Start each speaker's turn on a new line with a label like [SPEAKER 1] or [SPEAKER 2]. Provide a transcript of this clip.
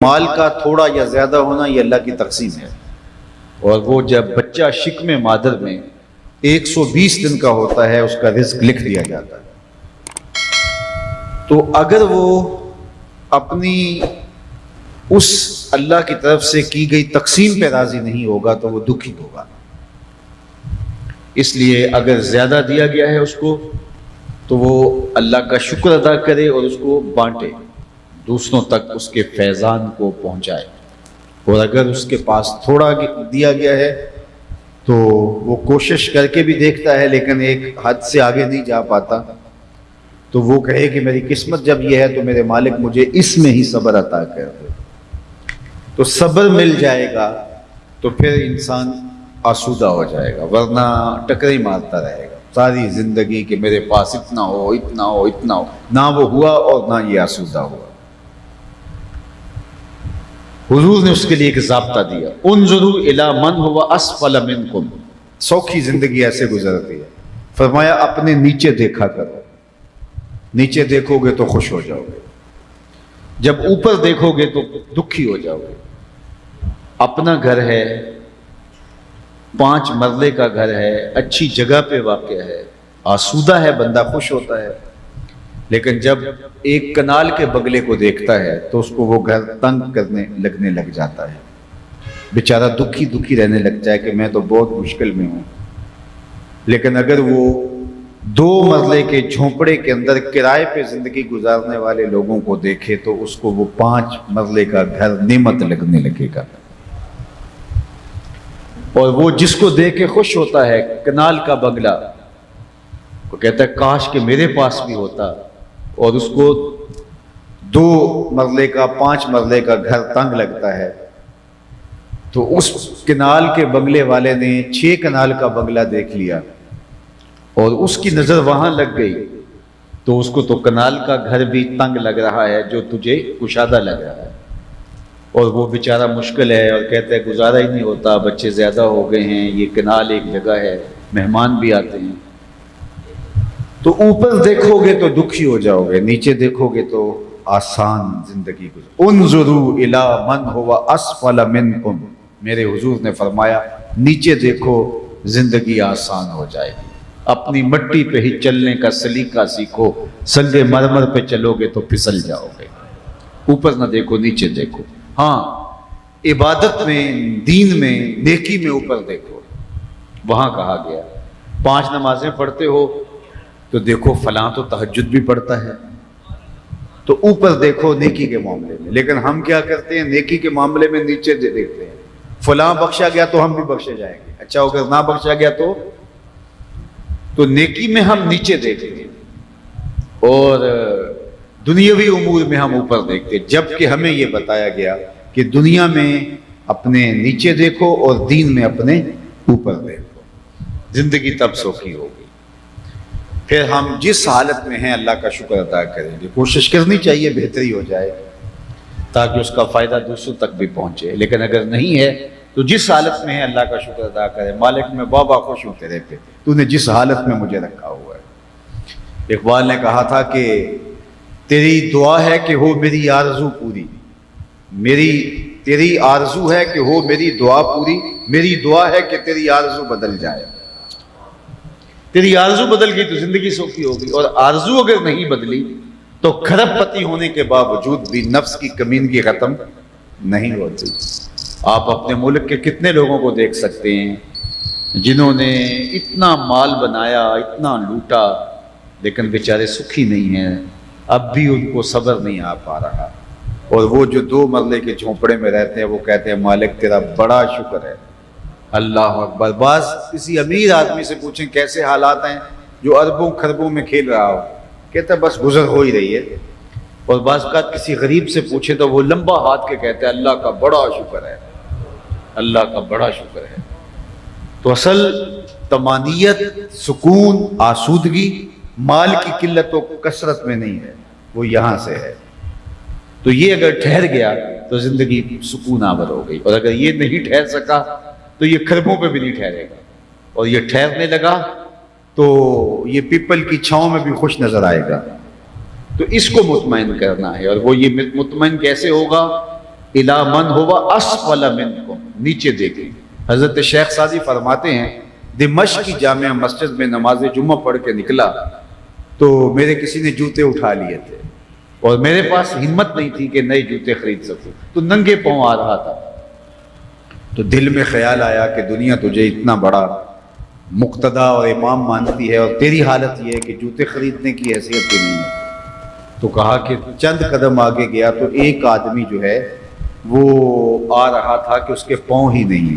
[SPEAKER 1] مال کا تھوڑا یا زیادہ ہونا یہ اللہ کی تقسیم ہے، اور وہ جب بچہ شکم مادر میں 120 دن کا ہوتا ہے اس کا رزق لکھ دیا جاتا ہے، تو اگر وہ اپنی اس اللہ کی طرف سے کی گئی تقسیم پہ راضی نہیں ہوگا تو وہ دکھی ہوگا۔ اس لیے اگر زیادہ دیا گیا ہے اس کو تو وہ اللہ کا شکر ادا کرے اور اس کو بانٹے، دوسروں تک اس کے فیضان کو پہنچائے، اور اگر اس کے پاس تھوڑا دیا گیا ہے تو وہ کوشش کر کے بھی دیکھتا ہے لیکن ایک حد سے آگے نہیں جا پاتا، تو وہ کہے کہ میری قسمت جب یہ ہے تو میرے مالک مجھے اس میں ہی صبر عطا کر دے، تو صبر مل جائے گا تو پھر انسان آسودہ ہو جائے گا، ورنہ ٹکرے مارتا رہے گا ساری زندگی کہ میرے پاس اتنا ہو اتنا ہو اتنا ہو، نہ وہ ہوا اور نہ یہ آسودہ ہوا۔ حضور نے اس کے لیے ایک ضابطہ دیا، انظروا الی من هو اسفل منکم، سوکھی زندگی ایسے گزرتی ہے، فرمایا اپنے نیچے دیکھا کرو، نیچے دیکھو گے تو خوش ہو جاؤ گے، جب اوپر دیکھو گے تو دکھی ہو جاؤ گے۔ اپنا گھر ہے، 5 مرلے کا گھر ہے، اچھی جگہ پہ واقع ہے، آسودہ ہے، بندہ خوش ہوتا ہے، لیکن جب ایک کنال کے بگلے کو دیکھتا ہے تو اس کو وہ گھر تنگ کرنے لگنے لگ جاتا ہے، بیچارہ دکھی رہنے لگتا ہے کہ میں تو بہت مشکل میں ہوں۔ لیکن اگر وہ 2 مرلے کے جھونپڑے کے اندر کرائے پہ زندگی گزارنے والے لوگوں کو دیکھے تو اس کو وہ 5 مرلے کا گھر نعمت لگنے لگے گا، اور وہ جس کو دیکھ کے خوش ہوتا ہے کنال کا بنگلہ، وہ کہتا ہے کاش کہ میرے پاس بھی ہوتا، اور اس کو 2 مرلے کا 5 مرلے کا گھر تنگ لگتا ہے، تو اس کنال کے بنگلے والے نے 6 کنال کا بنگلہ دیکھ لیا اور اس کی نظر وہاں لگ گئی، تو اس کو تو کنال کا گھر بھی تنگ لگ رہا ہے جو تجھے کشادہ لگ رہا ہے، اور وہ بیچارہ مشکل ہے اور کہتا ہے گزارا ہی نہیں ہوتا، بچے زیادہ ہو گئے ہیں، یہ کنال ایک جگہ ہے، مہمان بھی آتے ہیں۔ تو اوپر دیکھو گے تو دکھی ہو جاؤ گے، نیچے دیکھو گے تو آسان زندگی گزر۔ انظروا الی من هو اسفل منکم، میرے حضور نے فرمایا نیچے دیکھو زندگی آسان ہو جائے گی، اپنی مٹی پہ ہی چلنے کا سلیقہ سیکھو، سنگ مرمر پہ چلو گے تو پھسل جاؤ گے، اوپر نہ دیکھو نیچے دیکھو۔ ہاں عبادت میں، دین میں، نیکی میں اوپر دیکھو، وہاں کہا گیا 5 نمازیں پڑھتے ہو تو دیکھو فلاں تو تہجد بھی پڑھتا ہے، تو اوپر دیکھو نیکی کے معاملے میں۔ لیکن ہم کیا کرتے ہیں، نیکی کے معاملے میں نیچے دیکھتے ہیں، فلاں بخشا گیا تو ہم بھی بخشے جائیں گے، اچھا اگر نہ بخشا گیا تو نیکی میں ہم نیچے دیکھتے ہیں اور دنیاوی امور میں ہم اوپر دیکھتے ہیں، جبکہ ہمیں یہ بتایا گیا کہ دنیا میں اپنے نیچے دیکھو اور دین میں اپنے اوپر دیکھو، زندگی تب سوکھی ہوگی۔ پھر ہم جس حالت میں ہیں اللہ کا شکر ادا کریں گے، کوشش کرنی چاہیے بہتری ہو جائے تاکہ اس کا فائدہ دوسروں تک بھی پہنچے، لیکن اگر نہیں ہے تو جس حالت میں ہے اللہ کا شکر ادا کرے، مالک میں بابا خوش ہوں تیرے پہ، تو نے جس حالت میں مجھے رکھا ہوا ہے۔ اقبال نے کہا تھا کہ تیری دعا ہے کہ ہو میری آرزو پوری، تیری آرزو ہے کہ ہو میری دعا پوری، میری دعا ہے کہ تیری آرزو بدل جائے۔ تیری آرزو بدل گئی تو زندگی سوکھی ہوگی، اور آرزو اگر نہیں بدلی تو کھرب پتی ہونے کے باوجود بھی نفس کی کمینگی ختم نہیں ہوتی۔ آپ اپنے ملک کے کتنے لوگوں کو دیکھ سکتے ہیں جنہوں نے اتنا مال بنایا، اتنا لوٹا، لیکن بیچارے سکھی نہیں ہیں، اب بھی ان کو صبر نہیں آ پا رہا، اور وہ جو 2 مرلے کے جھونپڑے میں رہتے ہیں وہ کہتے ہیں مالک تیرا بڑا شکر ہے، اللہ اکبر۔ بعض کسی امیر آدمی سے پوچھیں کیسے حالات ہیں جو اربوں خربوں میں کھیل رہا ہو، کہتا ہے بس گزر ہو ہی رہی ہے، اور بعض اوقات کسی غریب سے پوچھیں تو وہ لمبا ہاتھ کے کہتے ہیں اللہ کا بڑا شکر ہے، اللہ کا بڑا شکر ہے۔ تو اصل طمانیت، سکون، آسودگی مال کی قلت و کثرت میں نہیں ہے، وہ یہاں سے ہے۔ تو یہ اگر ٹھہر گیا تو زندگی سکون آور ہو گئی، اور اگر یہ نہیں ٹھہر سکا تو یہ خربوں پہ بھی نہیں ٹھہرے گا، اور یہ ٹھہرنے لگا تو یہ پیپل کی چھاؤں میں بھی خوش نظر آئے گا۔ تو اس کو مطمئن کرنا ہے، اور وہ یہ مطمئن کیسے ہوگا الی من ہوا اسفل منکم، نیچے دیکھیں۔ حضرت شیخ سعدی فرماتے ہیں دمشق کی جامع مسجد میں نماز جمعہ پڑھ کے نکلا تو میرے کسی نے جوتے اٹھا لیے تھے اور میرے پاس ہمت نہیں تھی کہ نئے جوتے خرید سکوں، تو ننگے پاؤں آ رہا تھا۔ تو دل میں خیال آیا کہ دنیا تجھے اتنا بڑا مقتدی اور امام مانتی ہے اور تیری حالت یہ ہے کہ جوتے خریدنے کی حیثیت بھی نہیں ہے۔ تو کہا کہ چند قدم آگے گیا تو ایک آدمی جو ہے وہ آ رہا تھا کہ اس کے پاؤں ہی نہیں